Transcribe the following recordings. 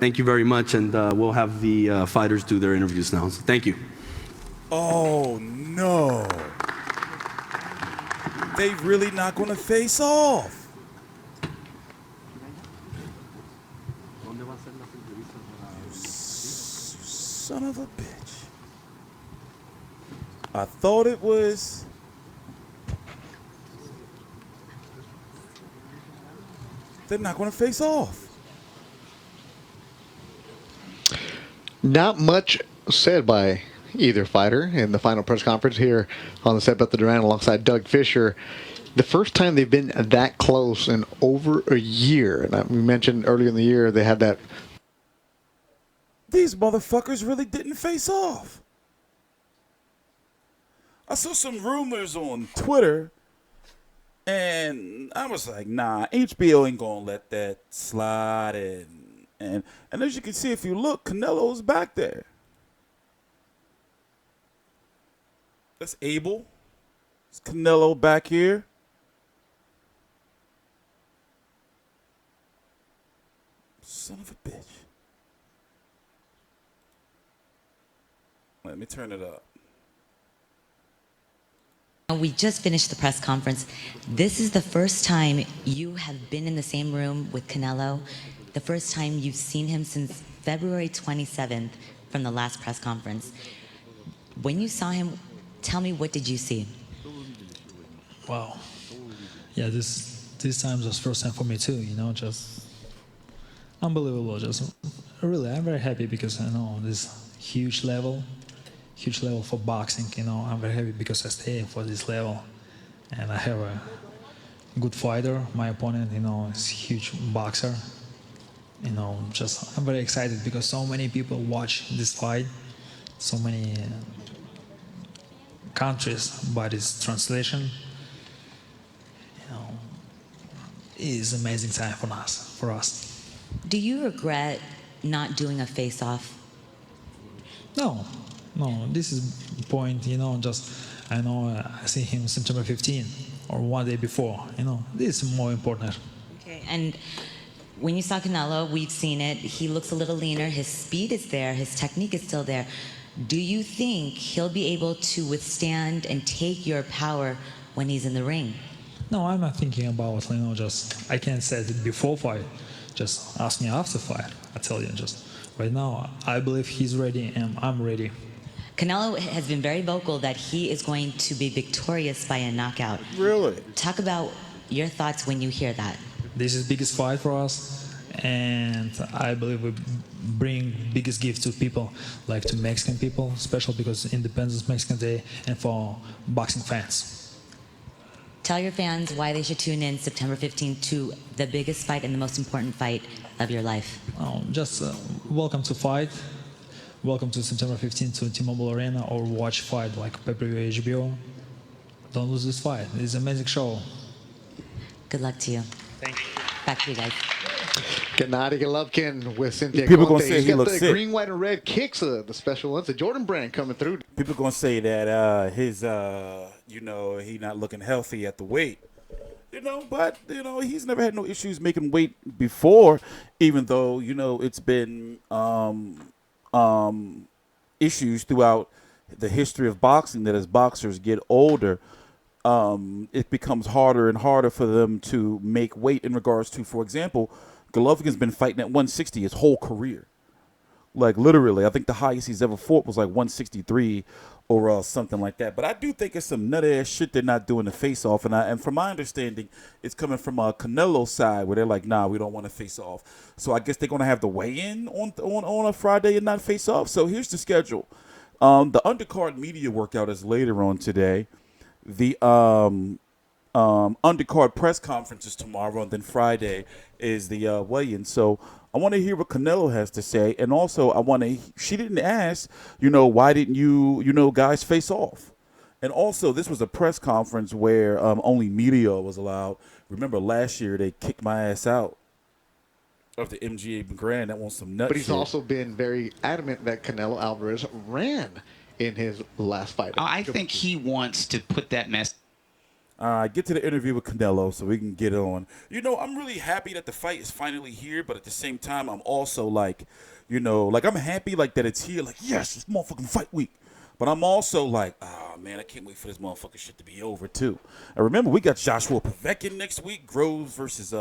Thank you very much, and we'll have the fighters do their interviews now. So thank you. Oh, no. They really not going to face off. Son of a bitch. I thought it was... They're not going to face off. Not much said by either fighter in the final press conference here on the set at the Durant alongside Doug Fisher. The first time they've been that close in over a year. And we mentioned earlier in the year they had that. These motherfuckers really didn't face off. I saw some rumors on Twitter, and I was like, nah, HBO ain't going to let that slide. And as you can see, if you look, Canelo's back there. That's Abel. It's Canelo back here. Son of a bitch. Let me turn it up. We just finished the press conference. This is the first time you have been in the same room with Canelo, the first time you've seen him since February 27th from the last press conference. When you saw him, tell me, what did you see? Wow. Yeah, this time was first time for me too, just unbelievable. Just really, I'm very happy because I know this huge level for boxing, I'm very happy because I stay for this level and I have a good fighter. My opponent, is a huge boxer. I'm very excited because so many people watch this fight, so many countries by this translation. It is an amazing time for us. Do you regret not doing a face-off? No, this is the point, I know I see him September 15 or one day before, this is more important. Okay, and when you saw Canelo, we've seen it, he looks a little leaner, his speed is there, his technique is still there. Do you think he'll be able to withstand and take your power when he's in the ring? No, I'm not thinking about, I can't say it before fight, just ask me after fight, I tell you, right now, I believe he's ready and I'm ready. Canelo has been very vocal that he is going to be victorious by a knockout. Really? Talk about your thoughts when you hear that. This is the biggest fight for us, and I believe we bring biggest gift to people, like to Mexican people, especially because Independence Mexican Day, and for boxing fans. Tell your fans why they should tune in September 15th to the biggest fight and the most important fight of your life. Welcome to fight. Welcome to September 15th to T-Mobile Arena, or watch fight like pay-per-view HBO. Don't lose this fight. It's an amazing show. Good luck to you. Thank you. Back to you guys. Gennady Golovkin with Cynthia People Conte. gonna say He's he got looks the sick. green, white, and red kicks, the special ones. The Jordan brand coming through. People going to say that his, he not looking healthy at the weight. But, he's never had no issues making weight before, even though, it's been issues throughout the history of boxing that as boxers get older, it becomes harder and harder for them to make weight in regards to, for example, Golovkin's been fighting at 160 his whole career. Like, literally, I think the highest he's ever fought was like 163 or something like that. But I do think it's some nut-ass shit they're not doing the face-off. And from my understanding, it's coming from Canelo's side where they're like, nah, we don't want to face off. So I guess they're going to have the weigh-in on a Friday and not face off. So here's the schedule. The undercard media workout is later on today. The undercard press conference is tomorrow, and then Friday is the weigh-in. So I want to hear what Canelo has to say, and also she didn't ask, why didn't you, guys face off? And also, this was a press conference where only media was allowed. Remember last year they kicked my ass out of the MGA Grand. That wants some nuts. But he's also been very adamant that Canelo Alvarez ran in his last fight. I think he wants to put that mess. Get to the interview with Canelo so we can get on. I'm really happy that the fight is finally here, but at the same time, I'm also like, I'm happy like that it's here. Like, yes, it's motherfucking fight week. But I'm also like, oh, man, I can't wait for this motherfucking shit to be over, too. And remember, we got Joshua Povetkin next week, Groves versus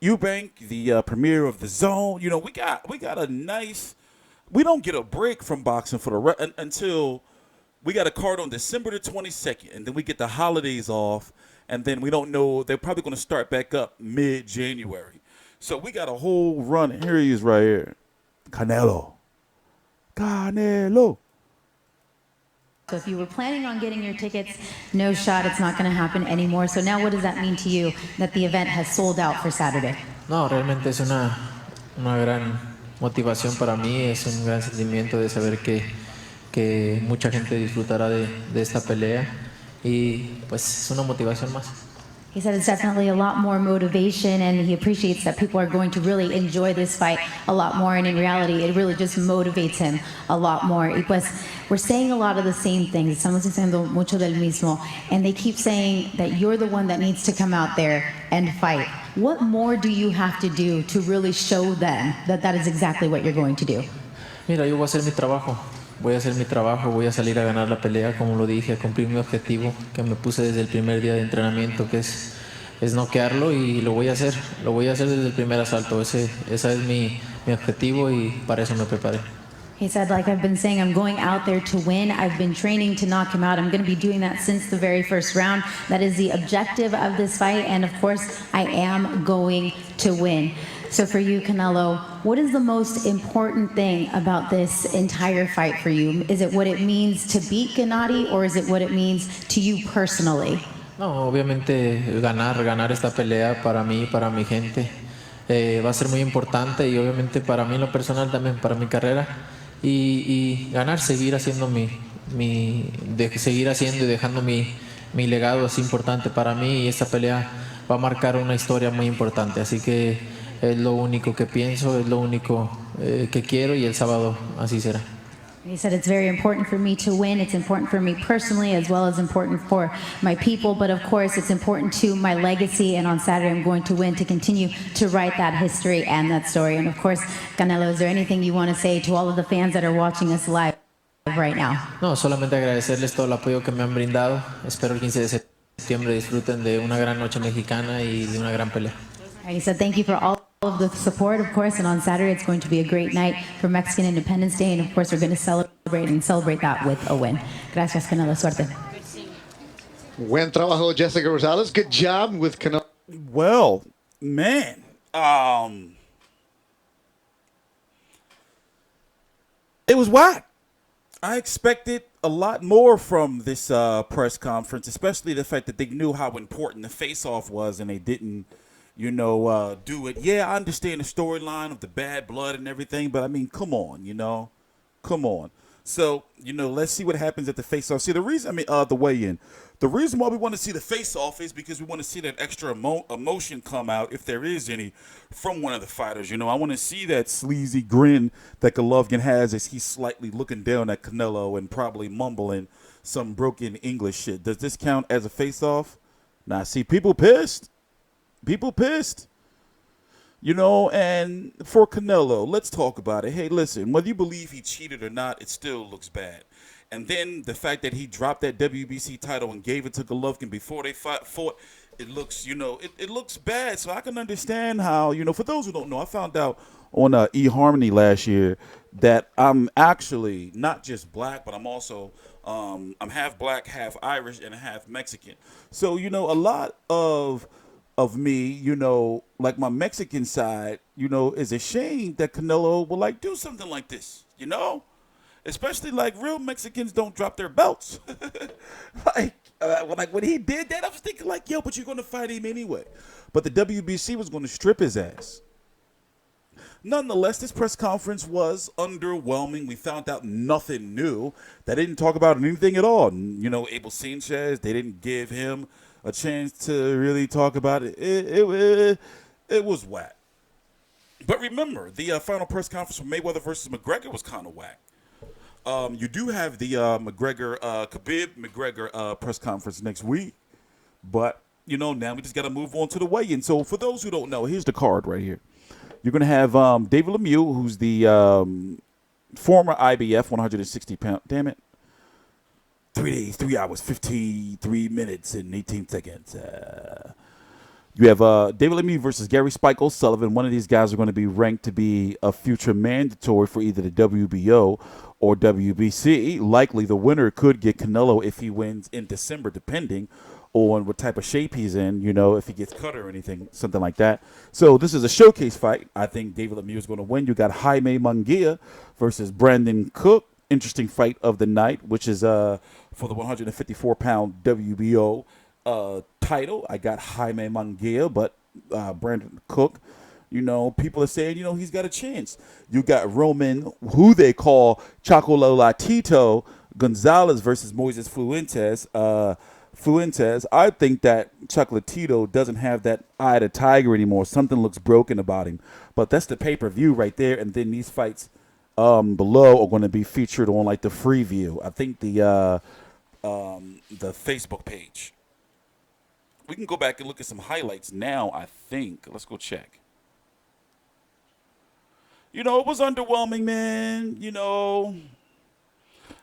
Eubank, the premiere of The Zone. We got a nice – we don't get a break from boxing for until we got a card on December the 22nd, and then we get the holidays off, and then we don't know – they're probably going to start back up mid-January. So we got a whole run. And here he is right here. Canelo. So if you were planning on getting your tickets, no shot, it's not going to happen anymore. So now what does that mean to you that the event has sold out for Saturday? No, realmente es una gran motivación para mí, es un gran sentimiento de saber que mucha gente disfrutará de esta pelea y pues es una motivación más. He said it's definitely a lot more motivation, and he appreciates that people are going to really enjoy this fight a lot more, and in reality, it really just motivates him a lot more. Y pues, we're saying a lot of the same things, estamos diciendo mucho del mismo, and they keep saying that you're the one that needs to come out there and fight. What more do you have to do to really show them that that is exactly what you're going to do? Mira, yo voy a hacer mi trabajo. Voy a hacer mi trabajo, voy a salir a ganar la pelea, como lo dije, a cumplir mi objetivo que me puse desde el primer día de entrenamiento, que es noquearlo, y lo voy a hacer desde el primer asalto. Ese es mi objetivo y para eso me preparé. He said, like I've been saying, I'm going out there to win. I've been training to knock him out. I'm going to be doing that since the very first round. That is the objective of this fight, and of course, I am going to win. So for you, Canelo, what is the most important thing about this entire fight for you? Is it what it means to beat Gennady, or is it what it means to you personally? No, obviamente ganar esta pelea para mí, para mi gente, va a ser muy importante, y obviamente para mí en lo personal también, para mi carrera, y ganar, seguir haciendo seguir haciendo y dejando mi legado es importante para mí, y esta pelea va a marcar una historia muy importante, así que es lo único que pienso, es lo único que quiero, y el sábado así será. He said it's very important for me to win. It's important for me personally, as well as important for my people. But of course, it's important to my legacy. And on Saturday, I'm going to win to continue to write that history and that story. And of course, Canelo, is there anything you want to say to all of the fans that are watching us live right now? No, solamente agradecerles todo el apoyo que me han brindado. Espero el 15 de septiembre disfruten de una gran noche mexicana y de una gran pelea. He said thank you for all of the support, of course, and on Saturday it's going to be a great night for Mexican Independence Day, and of course we're going to celebrate that with a win. Gracias, Canelo. Suerte. Buen trabajo, Jessica Rosales. Good job with Canelo. Well, man, it was whack. I expected a lot more from this press conference, especially the fact that they knew how important the face-off was and they didn't, do it. Yeah, I understand the storyline of the bad blood and everything, but I mean, come on, come on. So, let's see what happens at the face-off. See, the weigh-in. The reason why we want to see the face-off is because we want to see that extra emotion come out, if there is any, from one of the fighters. I want to see that sleazy grin that Golovkin has as he's slightly looking down at Canelo and probably mumbling some broken English shit. Does this count as a face-off? Nah, see, people pissed. And for Canelo, let's talk about it. Hey, listen, whether you believe he cheated or not, it still looks bad. And then the fact that he dropped that WBC title and gave it to Golovkin before they fought, it looks, it looks bad. So I can understand how, for those who don't know, I found out on eHarmony last year that I'm actually not just black, but I'm also, I'm half black, half Irish, and half Mexican. So, a lot of me, like my Mexican side, is ashamed that Canelo will do something like this, especially real Mexicans don't drop their belts. When he did that, I was thinking yo, but you're going to fight him anyway. But the WBC was going to strip his ass. Nonetheless, this press conference was underwhelming. We found out nothing new. They didn't talk about anything at all. Abel Sanchez, they didn't give him a chance to really talk about it. It was whack. But remember, the final press conference for Mayweather versus McGregor was kind of whack. You do have the Khabib McGregor press conference next week. But, now we just got to move on to the weigh-in. So for those who don't know, here's the card right here. You're going to have David Lemieux, who's the former IBF 160-pound. Damn it. 3 days, 3 hours, 53 minutes, and 18 seconds. You have David Lemieux versus Gary Spike O'Sullivan. One of these guys are going to be ranked to be a future mandatory for either the WBO or WBC. Likely the winner could get Canelo if he wins in December, depending on what type of shape he's in, if he gets cut or anything, something like that. So this is a showcase fight. I think David Lemieux is going to win. You got Jaime Munguia versus Brandon Cook. Interesting fight of the night, which is for the 154-pound WBO title. I got Jaime Munguia, but Brandon Cook, people are saying, he's got a chance. You got Roman, who they call Chocolatito Gonzalez versus Moises Fuentes. I think that Chocolatito doesn't have that eye to tiger anymore. Something looks broken about him. But that's the pay-per-view right there. And then these fights below are going to be featured on like the free view. I think the Facebook page. We can go back and look at some highlights now, I think. Let's go check. It was underwhelming, man.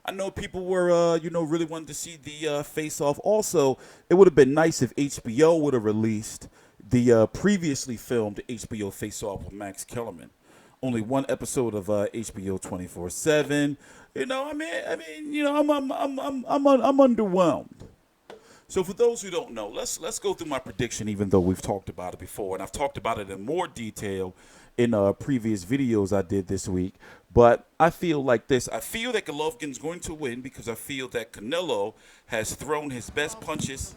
I know people were, really wanted to see the face-off. Also, it would have been nice if HBO would have released the previously filmed HBO face-off with Max Kellerman. Only one episode of HBO 24/7. I'm underwhelmed. So for those who don't know, let's go through my prediction, even though we've talked about it before, and I've talked about it in more detail in previous videos I did this week. But I feel like this. I feel that Golovkin's going to win because I feel that Canelo has thrown his best punches.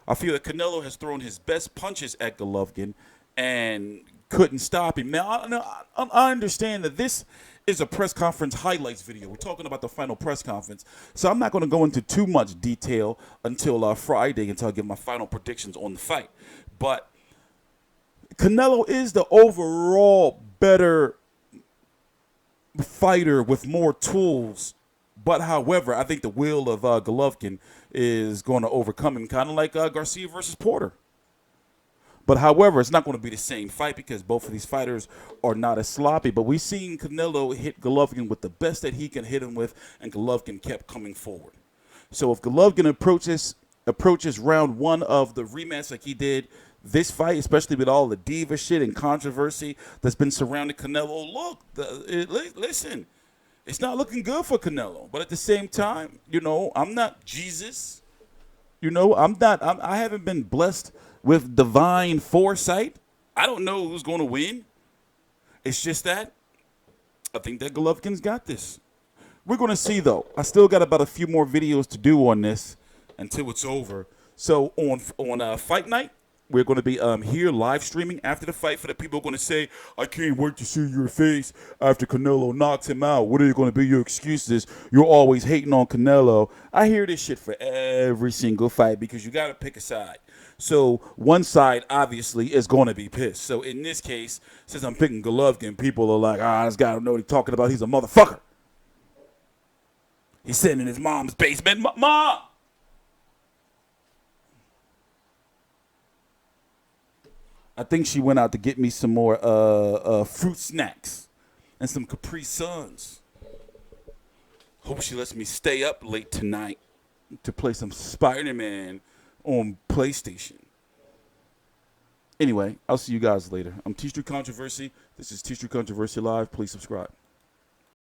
I feel that Canelo has thrown his best punches at Golovkin and couldn't stop him. Now, I understand that this is a press conference highlights video. We're talking about the final press conference. So I'm not going to go into too much detail until Friday until I give my final predictions on the fight. But Canelo is the overall better fighter with more tools. But, however, I think the will of Golovkin is going to overcome him, kind of like Garcia versus Porter. But, however, it's not going to be the same fight because both of these fighters are not as sloppy. But we've seen Canelo hit Golovkin with the best that he can hit him with, and Golovkin kept coming forward. So if Golovkin approaches round one of the rematch like he did this fight, especially with all the Diva shit and controversy that's been surrounding Canelo, listen, it's not looking good for Canelo. But at the same time, I'm not Jesus. I haven't been blessed with divine foresight. I don't know who's going to win. It's just that I think that Golovkin's got this. We're going to see, though. I still got about a few more videos to do on this until it's over. So on Fight Night, we're going to be here live streaming after the fight for the people who are going to say, I can't wait to see your face after Canelo knocks him out. What are going to be your excuses? You're always hating on Canelo. I hear this shit for every single fight because you got to pick a side. So one side, obviously, is going to be pissed. So in this case, since I'm picking Golovkin, people are like, this guy don't know what he's talking about. He's a motherfucker. He's sitting in his mom's basement. Mom! I think she went out to get me some more fruit snacks and some Capri Suns. Hope she lets me stay up late tonight to play some Spider-Man on PlayStation. Anyway, I'll see you guys later. I'm TstreeT Controversy. This is TstreeT Controversy Live. Please subscribe.